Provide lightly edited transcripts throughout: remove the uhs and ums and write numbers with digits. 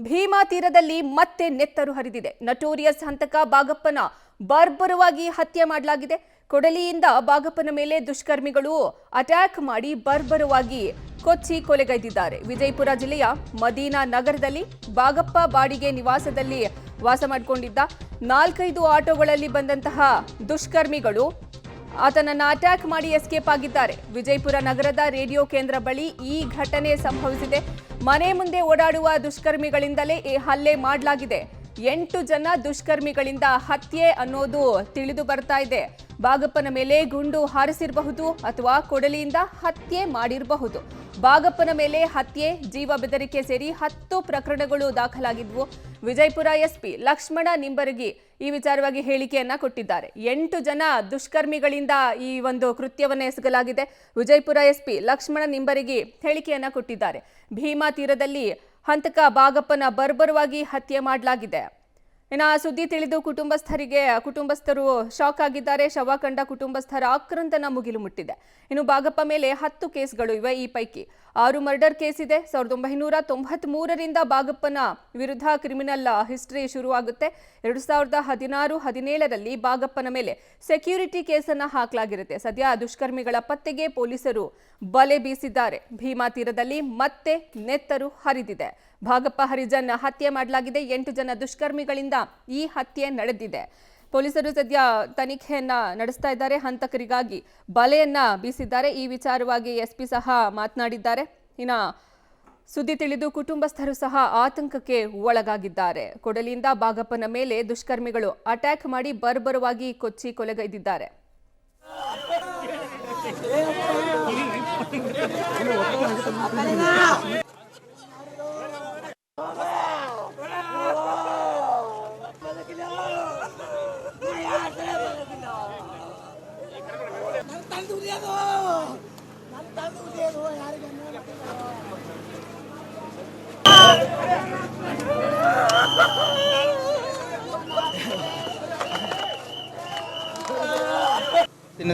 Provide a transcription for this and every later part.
ಭೀಮಾ ತೀರದಲ್ಲಿ ಮತ್ತೆ ನೆತ್ತರು ಹರಿದಿದೆ. ನಟೋರಿಯಸ್ ಹಂತಕ ಬಾಗಪ್ಪನ ಬರ್ಬರವಾಗಿ ಹತ್ಯೆ ಮಾಡಲಾಗಿದೆ. ಕೊಡಲಿಯಿಂದ ಬಾಗಪ್ಪನ ಮೇಲೆ ದುಷ್ಕರ್ಮಿಗಳು ಅಟ್ಯಾಕ್ ಮಾಡಿ ಬರ್ಬರವಾಗಿ ಕೊಚ್ಚಿ ಕೊಲೆಗೈದಿದ್ದಾರೆ. ವಿಜಯಪುರ ಜಿಲ್ಲೆಯ ಮದೀನಾ ನಗರದಲ್ಲಿ ಬಾಗಪ್ಪ ಬಾಡಿಗೆ ನಿವಾಸದಲ್ಲಿ ವಾಸ ಮಾಡಿಕೊಂಡಿದ್ದ 4-5 ಆಟೋಗಳಲ್ಲಿ ಬಂದಂತಹ ದುಷ್ಕರ್ಮಿಗಳು ಆತನನ್ನು ಅಟ್ಯಾಕ್ ಮಾಡಿ ಎಸ್ಕೇಪ್ ಆಗಿದ್ದಾರೆ. ವಿಜಯಪುರ ನಗರದ ರೇಡಿಯೋ ಕೇಂದ್ರ ಬಳಿ ಈ ಘಟನೆ ಸಂಭವಿಸಿದೆ. ಮನೆ ಮುಂದೆ ಓಡಾಡುವ ದುಷ್ಕರ್ಮಿಗಳಿಂದಲೇ ಈ ಹಲ್ಲೆ ಮಾಡಲಾಗಿದೆ. 8 ಜನ ದುಷ್ಕರ್ಮಿಗಳಿಂದ ಹತ್ಯೆ ಅನ್ನೋದು ತಿಳಿದು ಬರ್ತಾ ಇದೆ. ಬಾಗಪ್ಪನ ಮೇಲೆ ಗುಂಡು ಹಾರಿಸಿರಬಹುದು ಅಥವಾ ಕೊಡಲಿಯಿಂದ ಹತ್ಯೆ ಮಾಡಿರಬಹುದು. ಬಾಗಪ್ಪನ ಮೇಲೆ ಹತ್ಯೆ, ಜೀವ ಬೆದರಿಕೆ ಸೇರಿ 10 ಪ್ರಕರಣಗಳು ದಾಖಲಾಗಿದ್ವು. ವಿಜಯಪುರ ಎಸ್ಪಿ ಲಕ್ಷ್ಮಣ ನಿಂಬರಗಿ ಈ ವಿಚಾರವಾಗಿ ಹೇಳಿಕೆಯನ್ನ ಕೊಟ್ಟಿದ್ದಾರೆ. 8 ಜನ ದುಷ್ಕರ್ಮಿಗಳಿಂದ ಈ ಒಂದು ಕೃತ್ಯವನ್ನು ಎಸಗಲಾಗಿದೆ. ವಿಜಯಪುರ ಎಸ್ಪಿ ಲಕ್ಷ್ಮಣ ನಿಂಬರಗಿ ಹೇಳಿಕೆಯನ್ನ ಕೊಟ್ಟಿದ್ದಾರೆ. ಭೀಮಾ ತೀರದಲ್ಲಿ ಹಂತಕ ಬಾಗಪ್ಪನ ಬರ್ಬರವಾಗಿ ಹತ್ಯೆ ಮಾಡಲಾಗಿದೆ. ಇನ್ನು ಸುದ್ದಿ ತಿಳಿದು ಕುಟುಂಬಸ್ಥರು ಶಾಕ್ ಆಗಿದ್ದಾರೆ. ಶವ ಕಂಡ ಕುಟುಂಬಸ್ಥರ ಆಕ್ರಂದನ ಮುಗಿಲು ಮುಟ್ಟಿದೆ. ಇನ್ನು ಬಾಗಪ್ಪ ಮೇಲೆ 10 ಕೇಸ್ಗಳು ಇವೆ. ಈ ಪೈಕಿ 6 ಮರ್ಡರ್ ಕೇಸ್ ಇದೆ. 1993ರಿಂದ ಬಾಗಪ್ಪನ ವಿರುದ್ಧ ಕ್ರಿಮಿನಲ್ ಹಿಸ್ಟರಿ ಶುರುವಾಗುತ್ತೆ. 2016-17ರಲ್ಲಿ ಬಾಗಪ್ಪನ ಮೇಲೆ ಸೆಕ್ಯೂರಿಟಿ ಕೇಸನ್ನ ಹಾಕಲಾಗಿರುತ್ತೆ. ಸದ್ಯ ದುಷ್ಕರ್ಮಿಗಳ ಪತ್ತೆಗೆ ಪೊಲೀಸರು ಬಲೆ ಬೀಸಿದ್ದಾರೆ. ಭೀಮಾ ತೀರದಲ್ಲಿ ಮತ್ತೆ ನೆತ್ತರು ಹರಿದಿದೆ. ಬಾಗಪ್ಪ ಹರಿಜನ್ ಹತ್ಯೆ ಮಾಡಲಾಗಿದೆ. 8 ಜನ ದುಷ್ಕರ್ಮಿಗಳಿಂದ ಈ ಹತ್ಯೆ ನಡೆದಿದೆ. ಪೊಲೀಸರು ಸದ್ಯ ತನಿಖೆಯನ್ನ ನಡೆಸ್ತಾ ಇದ್ದಾರೆ. ಹಂತಕರಿಗಾಗಿ ಬಲೆಯನ್ನ ಬೀಸಿದ್ದಾರೆ. ಈ ವಿಚಾರವಾಗಿ ಎಸ್ಪಿ ಸಹ ಮಾತನಾಡಿದ್ದಾರೆ. ಇನ್ನು ಸುದ್ದಿ ತಿಳಿದು ಕುಟುಂಬಸ್ಥರು ಸಹ ಆತಂಕಕ್ಕೆ ಒಳಗಾಗಿದ್ದಾರೆ. ಕೊಡಲಿಯಿಂದ ಬಾಗಪ್ಪನ ಮೇಲೆ ದುಷ್ಕರ್ಮಿಗಳು ಅಟ್ಯಾಕ್ ಮಾಡಿ ಬರ್ಬರವಾಗಿ ಕೊಚ್ಚಿ ಕೊಲೆಗೈದಿದ್ದಾರೆ.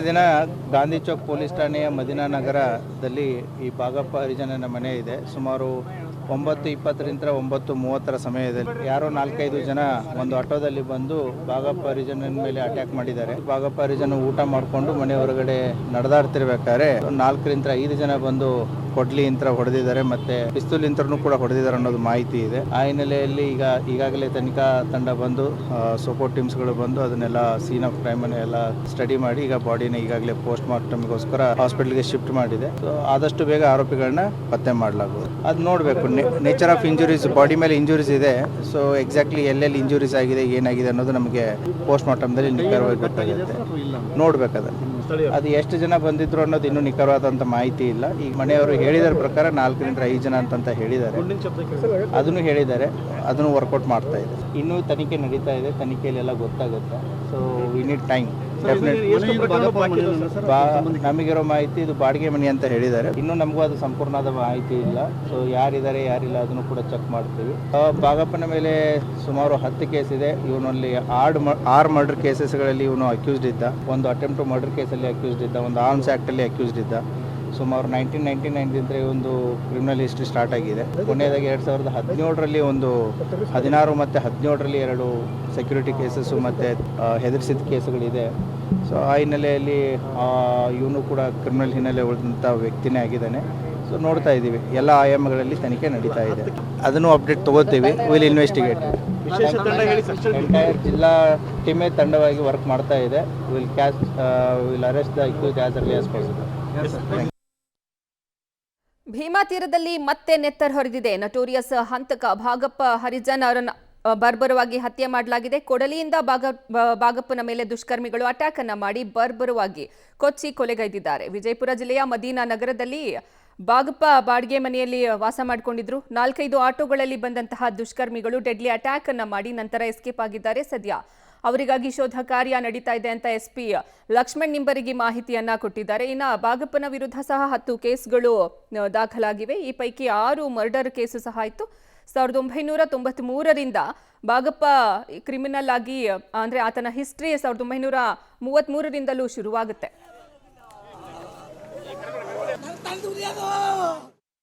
ದಿನ ಗಾಂಧಿ ಚೌಕ್ ಪೊಲೀಸ್ ಠಾಣೆಯ ಮದೀನಾ ನಗರದಲ್ಲಿ ಈ ಬಾಗಪ್ಪ ಹರಿಜನನ ಮನೆ ಇದೆ. ಸುಮಾರು 9:20ರಿಂದ 9:30 ಸಮಯದಲ್ಲಿ ಯಾರೋ 4-5 ಜನ ಒಂದು ಆಟೋದಲ್ಲಿ ಬಂದು ಬಾಗಪ್ಪ ಹರಿಜನನ ಮೇಲೆ ಅಟ್ಯಾಕ್ ಮಾಡಿದ್ದಾರೆ. ಬಾಗಪ್ಪ ಹರಿಜನ ಊಟ ಮಾಡಿಕೊಂಡು ಮನೆ ಹೊರಗಡೆ ನಡೆದಾಡ್ತಿರ್ಬೇಕಾದ್ರೆ 4ರಿಂದ 5 ಜನ ಬಂದು ಕೊಡ್ಲಿ ಇಂತ್ರ ಹೊಡೆದಿದ್ದಾರೆ, ಮತ್ತೆ ಪಿಸ್ತೂಲ್ ಇಂತ್ರನೂ ಕೂಡ ಹೊಡೆದಿದ್ದಾರೆ ಅನ್ನೋದು ಮಾಹಿತಿ ಇದೆ. ಆ ಹಿನ್ನೆಲೆಯಲ್ಲಿ ಈಗಾಗಲೇ ತನಿಖಾ ತಂಡ ಬಂದು ಸಪೋರ್ಟ್ ಟೀಮ್ಸ್ಗಳು ಬಂದು ಅದನ್ನೆಲ್ಲ ಸೀನ್ ಆಫ್ ಕ್ರೈಮ್ ಅನ್ನು ಎಲ್ಲ ಸ್ಟಡಿ ಮಾಡಿ ಈಗ ಬಾಡಿನ ಈಗಾಗಲೇ ಪೋಸ್ಟ್ ಮಾರ್ಟಮ್ಗೋಸ್ಕರ ಹಾಸ್ಪಿಟಲ್ಗೆ ಶಿಫ್ಟ್ ಮಾಡಿದೆ. ಆದಷ್ಟು ಬೇಗ ಆರೋಪಿಗಳನ್ನ ಪತ್ತೆ ಮಾಡಲಾಗುವುದು. ಅದು ನೋಡಬೇಕು, ನೇಚರ್ ಆಫ್ ಇಂಜುರೀಸ್, ಬಾಡಿ ಮೇಲೆ ಇಂಜುರೀಸ್ ಇದೆ. ಸೊ ಎಕ್ಸಾಕ್ಟ್ಲಿ ಎಲ್ಲೆಲ್ಲಿ ಇಂಜುರೀಸ್ ಆಗಿದೆ, ಏನಾಗಿದೆ ಅನ್ನೋದು ನಮಗೆ ಪೋಸ್ಟ್ ಮಾರ್ಟಮ್ದಲ್ಲಿ ನಿಖರವಾಗಿ ಗೊತ್ತಾಗುತ್ತೆ. ನೋಡ್ಬೇಕದ ಅದು ಎಷ್ಟು ಜನ ಬಂದಿದ್ರು ಅನ್ನೋದು ಇನ್ನೂ ನಿಖರವಾದಂಥ ಮಾಹಿತಿ ಇಲ್ಲ. ಈಗ ಮನೆಯವರು ಹೇಳಿದ ಪ್ರಕಾರ 4ರಿಂದ 5 ಜನ ಅಂತ ಹೇಳಿದ್ದಾರೆ. ಅದನ್ನು ಹೇಳಿದ್ದಾರೆ, ಅದನ್ನು ವರ್ಕೌಟ್ ಮಾಡ್ತಾ ಇದೆ. ಇನ್ನೂ ತನಿಖೆ ನಡೀತಾ ಇದೆ. ತನಿಖೆಯಲ್ಲೆಲ್ಲ ಗೊತ್ತಾಗುತ್ತೆ. So we need time. ನಮಗಿರೋ ಮಾಹಿತಿ ಇದು ಬಾಡಿಗೆ ಮನೆ ಅಂತ ಹೇಳಿದ್ದಾರೆ. ಇನ್ನೂ ನಮಗೂ ಅದು ಸಂಪೂರ್ಣವಾದ ಮಾಹಿತಿ ಇಲ್ಲ. ಸೊ ಯಾರಿದ್ದಾರೆ ಯಾರಿಲ್ಲ ಅದನ್ನು ಕೂಡ ಚೆಕ್ ಮಾಡ್ತೀವಿ. ಬಾಗಪ್ಪನ ಮೇಲೆ ಸುಮಾರು 10 ಕೇಸ್ ಇದೆ. ಇವನಲ್ಲಿ 6 ಮರ್ಡರ್ ಕೇಸಸ್ಗಳಲ್ಲಿ ಇವನು ಅಕ್ಯೂಸ್ಡ್ ಇದ್ದ. ಒಂದು ಅಟೆಂಪ್ಟ್ ಟು ಮರ್ಡರ್ ಕೇಸಲ್ಲಿ ಅಕ್ಯೂಸ್ಡ್ ಇದ್ದ, ಒಂದು ಆರ್ಮ್ಸ್ ಆ್ಯಕ್ಟಲ್ಲಿ ಅಕ್ಯೂಸ್ಡ್ ಇದ್ದ. ಸುಮಾರು 1999ರಿಂದ ಒಂದು ಕ್ರಿಮಿನಲ್ ಹಿಸ್ಟ್ರಿ ಸ್ಟಾರ್ಟ್ ಆಗಿದೆ. ಕೊನೆಯದಾಗಿ 2017ರಲ್ಲಿ ಒಂದು 16 ಮತ್ತು 17ರಲ್ಲಿ 2 ಸೆಕ್ಯೂರಿಟಿ ಕೇಸಸ್ಸು ಮತ್ತು ಹೆದರಿಸಿದ ಕೇಸುಗಳಿದೆ. ಸೊ ಆ ಹಿನ್ನೆಲೆಯಲ್ಲಿ ಇವನು ಕೂಡ ಕ್ರಿಮಿನಲ್ ಹಿನ್ನೆಲೆ ಉಳಿದಂಥ ವ್ಯಕ್ತಿನೇ ಆಗಿದ್ದಾನೆ. ಸೊ ನೋಡ್ತಾ ಇದ್ದೀವಿ, ಎಲ್ಲ ಆಯಾಮಗಳಲ್ಲಿ ತನಿಖೆ ನಡೀತಾ ಇದೆ. ಅದನ್ನು ಅಪ್ಡೇಟ್ ತೊಗೋತೀವಿ. Will investigate. ಎಂಟೈರ್ ಜಿಲ್ಲಾ ಟೀಮೇ ತಂಡವಾಗಿ ವರ್ಕ್ ಮಾಡ್ತಾ ಇದೆ. Will arrest the accused as early as possible. Bhima ತೀರದಲ್ಲಿ ಮತ್ತೆ ನೆತ್ತರ್ ಹೊರದಿದೆ. ನಟೋರಿಯಸ್ ಹಂತಕ ಬಾಗಪ್ಪ ಹರಿಜನ್ ಅವರನ್ನು ಬರ್ಬರವಾಗಿ ಹತ್ಯೆ ಮಾಡಲಾಗಿದೆ. ಕೊಡಲಿಯಿಂದ ಬಾಗಪ್ಪನ ಮೇಲೆ ದುಷ್ಕರ್ಮಿಗಳು ಅಟ್ಯಾಕ್ ಅನ್ನ ಮಾಡಿ ಬರ್ಬರವಾಗಿ ಕೊಚ್ಚಿ ಕೊಲೆಗೈದಿದ್ದಾರೆ. ವಿಜಯಪುರ ಜಿಲ್ಲೆಯ ಮದೀನಾ ನಗರದಲ್ಲಿ ಬಾಗಪ್ಪ ಬಾಡಿಗೆ ಮನೆಯಲ್ಲಿ ವಾಸ ಮಾಡಿಕೊಂಡಿದ್ರು. 4-5 ಆಟೋಗಳಲ್ಲಿ ಬಂದಂತಹ ದುಷ್ಕರ್ಮಿಗಳು ಡೆಡ್ಲಿ ಅಟ್ಯಾಕ್ ಅನ್ನ ಮಾಡಿ ನಂತರ ಎಸ್ಕೇಪ್ ಆಗಿದ್ದಾರೆ. ಸದ್ಯ ಅವರಿಗಾಗಿ ಶೋಧ ಕಾರ್ಯ ನಡೀತಾ ಇದೆ ಅಂತ ಎಸ್ಪಿ ಲಕ್ಷ್ಮಣ್ ನಿಂಬರಗಿ ಮಾಹಿತಿಯನ್ನ ಕೊಟ್ಟಿದ್ದಾರೆ. ಇನ್ನು ಬಾಗಪ್ಪನ ವಿರುದ್ಧ ಸಹ 10 ಕೇಸ್ಗಳು ದಾಖಲಾಗಿವೆ. ಈ ಪೈಕಿ 6 ಮರ್ಡರ್ ಕೇಸು ಸಹ ಇತ್ತು. 1993ರಿಂದ ಬಾಗಪ್ಪ ಕ್ರಿಮಿನಲ್ ಆಗಿ, ಅಂದ್ರೆ ಆತನ ಹಿಸ್ಟ್ರಿ 1933ರಿಂದಲೂ ಶುರುವಾಗುತ್ತೆ.